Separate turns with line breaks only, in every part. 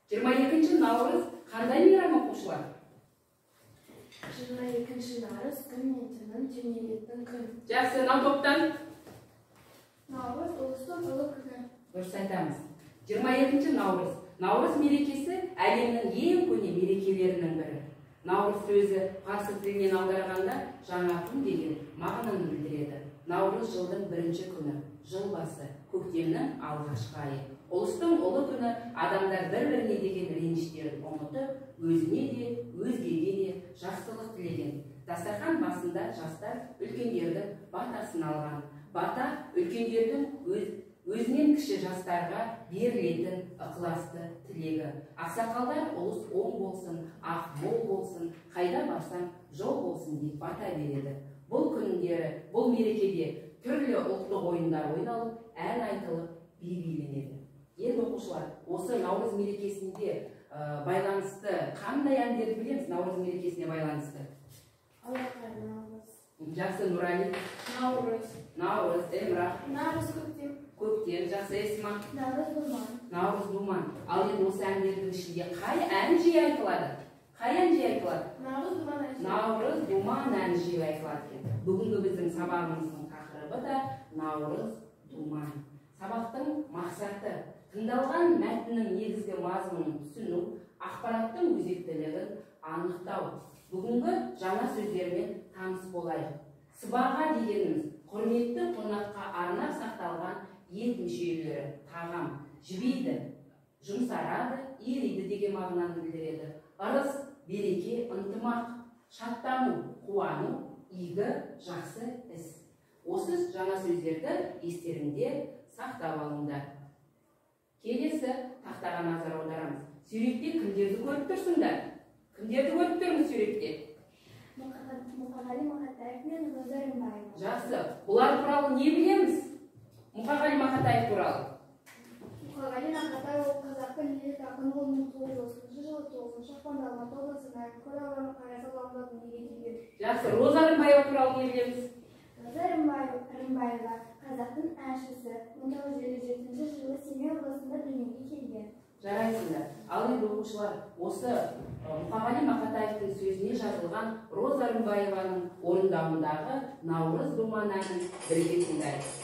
22 Наурыз қандай мейрам оқушылар?
22 Наурыз күн ентінің жеңелетін күн.
Жақсы, мынау топтан?
Наурыз ұлыстың ұлы күні.
Дұрыс айтамыз. 22 Наурыз. Наурыз мерекесі әлемнің ең көне мерекелерінің бірі. Наурыз сөзі парсы тілінен аударғанда жаңа күн деген мағынаны білдіреді. Наурыз жылдың бірінші күні, жыл басы, көктемнің алғашқы айы. Ұлыстың ұлы күні адамдар бір-біріне деген реніштерін ұмытып, өзіне де, өзгеге де жақсылық тілеген. Дастархан басында жастар үлкендердің батасын алған. Бата үлкендердің өзінен кіші жастарға берілетін ықыласты тілегі. Ақсақалдар ұлыс оң болсын, ақ мол болсын, қайда барсаң жол болсын деп бата береді. Бұл күндері, бұл мерекеде түрлі ұлттық ойындар ойналып, ән айтылып, би биленеді. Енді оқушылар, осы Наурыз мерекесінде байланысты қандай әндерді білеміз Наурыз мерекесіне байланысты? Жақсы, Нұрали. Наурыз, Эмрах.
Наурыз көктем.
Көктем, жақсы, Есма.
Наурыз думан.
Наурыз думан. Ал енді осы әндердің ішінде қай ән жиі айтылады? Қай ән жиі айтылады?
Наурыз думан.
Наурыз думан ән жиі айтылады екен. Бүгінгі біздің сабағымыздың тақырыбы да Наурыз думан. Сабақтың мақсаты тыңдалған мәтіннің негізгі мазмұнын түсіну, ақпараттың өзектілігін анықтау. Бүгінгі жаңа сөздермен таныс болайық. Сыбаға дегеніміз құрметті қонаққа арнап сақталған ет мүшелері, тағам, жібейді, жұмсарады, ериді деген мағынаны білдіреді. Ырыс, береке, ынтымақ, шаттану, қуану, игі, жақсы іс. Осы жаңа сөздерді естеріңде сақтап алыңдар. Келесі тақтаға назар аударамыз. Суретте кімдерді көріп тұрсыңдар? Кімдерді көріп тұрмыз суретте?
Мұқағали Мақатаев мен Роза Рымбаева.
Жақсы. Бұлар туралы не білеміз? Мұқағали Мақатаев туралы.
Мұқағали Мақатаев қазақтың лирик ақыны ол 1930 жылы 9 ақпанда Алматы облысында Көл ауданы Қарасал ауылында дүниеге келген.
Жақсы. Роза Рымбаева туралы не білеміз?
Роза Рымбаева қазақтың әншісі 1957 жылы Семей облысында дүниеге келген.
Жарайсыңдар. Ал енді оқушылар, осы Мұқағали Мақатаевтың сөзіне жазылған Роза Рымбаеваның орындауындағы Наурыз думан әнін бірге тыңдайық.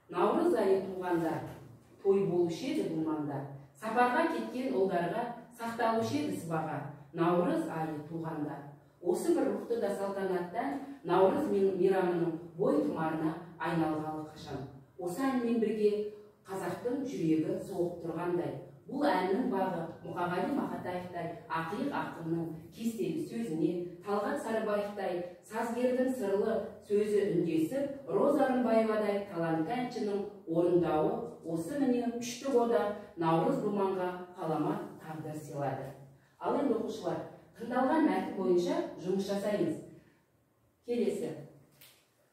Наурыз айы туғанда, той болушы еді думанда, сапарға кеткен ұлдарға сақталушы еді сыбаға. Наурыз айы туғанда. Осы бір рухты да салтанаттан Наурыз мейрамының бой тұмарына айналғалы қашан. Осы әнмен бірге қазақтың жүрегі соғып тұрғандай. Бұл әннің бағы Мұқағали Мақатаевтай ақиық ақынның кестелі сөзіне, Талғат Сарыбаевтай сазгердің сырлы сөзі үндесіп, Роза Рымбаевадай талантты әншінің орындауы осы міне күшті ода Наурыз думанға қаламат тағдыр сыйлады. Ал енді оқушылар, тыңдалған мәтін бойынша жұмыс жасаймыз. Келесі.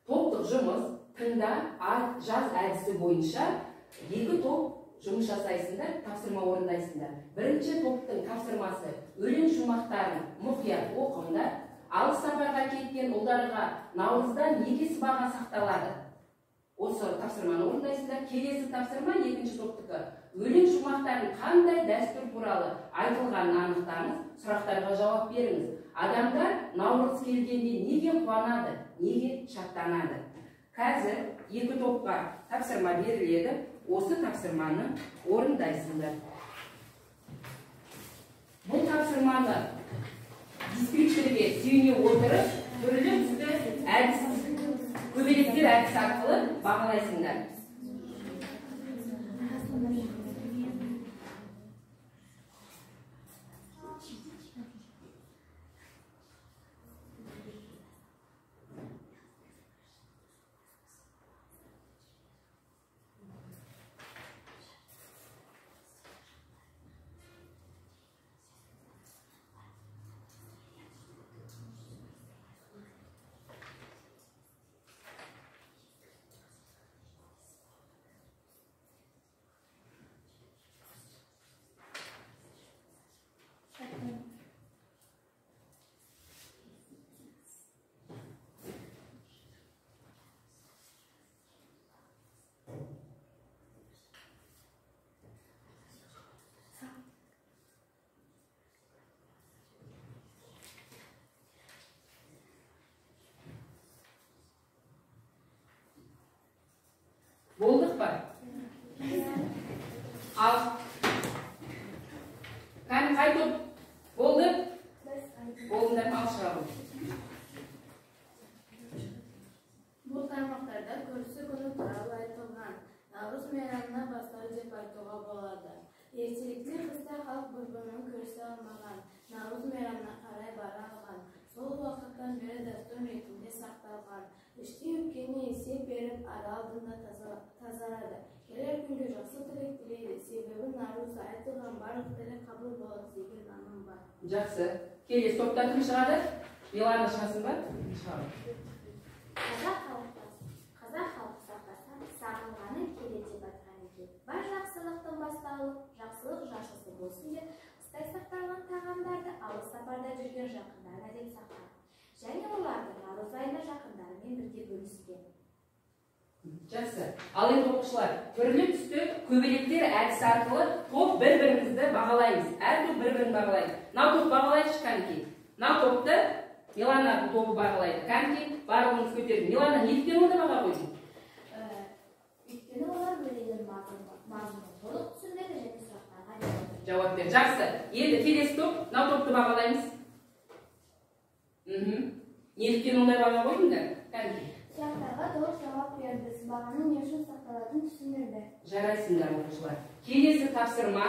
Топтық жұмыс тыңда, жаз әдісі бойынша екі топ жұмыс жасайсыңдар, тапсырма орындайсыңдар. Бірінші топтың тапсырмасы өлең шумақтарын мұқият оқыңдар. Алыс сапарға кеткен ұлдарға Наурызда неге сыбаға сақталады? Осы тапсырманы орындайсыздар. Келесі тапсырма екінші топтікі. Өлең шумақтарын қандай дәстүр туралы айтылғанын анықтаңыз, сұрақтарға жауап беріңіз. Адамдар Наурыз келгенде неге қуанады, неге шаттанады? Қазір екі топқа тапсырма беріледі. Осы тапсырманы орындайсыздар. Бұл тапсырманы дискриптивке сүйене отырып, түрлі түсті әдіс, көбелектер әдіс арқылы бағалайсыңдар. Болдық па? Ал. Қай топ? Болды? Болдыңдар ма? Ал шығамын.
Бұл тармақтарда көрісі күні туралы айтылған. Наурыз мейрамына бастау деп айтуға болады. Ертеректе қыста халық бір-бірінің көрісе алмаған. Наурыз мейрамына қарай бара алған. Сол уақыттан бері дәстүр ретінде сақталған. Іште өткеніне есеп беріп, ара алдында тазарады. Келер күнге жақсы тілек тілейді. Себебі Наурыз айтылған барлық тілек қабыл болады деген наным бар.
Жақсы. Келесі топтан кім шығады? Милана шығасың ба? Шығады.
Қазақ халқы сақтаса, сағынғаны келе деп айтқан екен. Бар жақсылықтың басталып, жақсылық жақсысы болсын деп, қыстай сақталған тағамдарды алыс сапарда жүрген жақындарына деп сақтаған. Және оларды Наурыз айында жақындарымен бірге бөліскен.
Жақсы. Ал енді оқушылар, түрлі түсті көбелектер әдісі арқылы топ бір-бірімізді бағалаймыз. Әр топ бір-бірін бағалайды. Мынау топ бағалайды кәнекей. Мынау топты Милана тобы бағалайды. Кәнекей, барлығыңыз көтерді. Милана, неліктен онда баға қойдың?
Өйткені олар өлеңнің мазмұнын толық түсіндірді және сұрақтарға
жауап берді. Жақсы. Енді келесі топ, мынау топты бағалаймыз. Неліктен ондай баға қойдыңдар? Кәнекей.
Сұрақтарға толық жауап берді. Сыбағаның не үшін сақталатынын түсіндірді.
Жарайсыңдар оқушылар. Келесі тапсырма.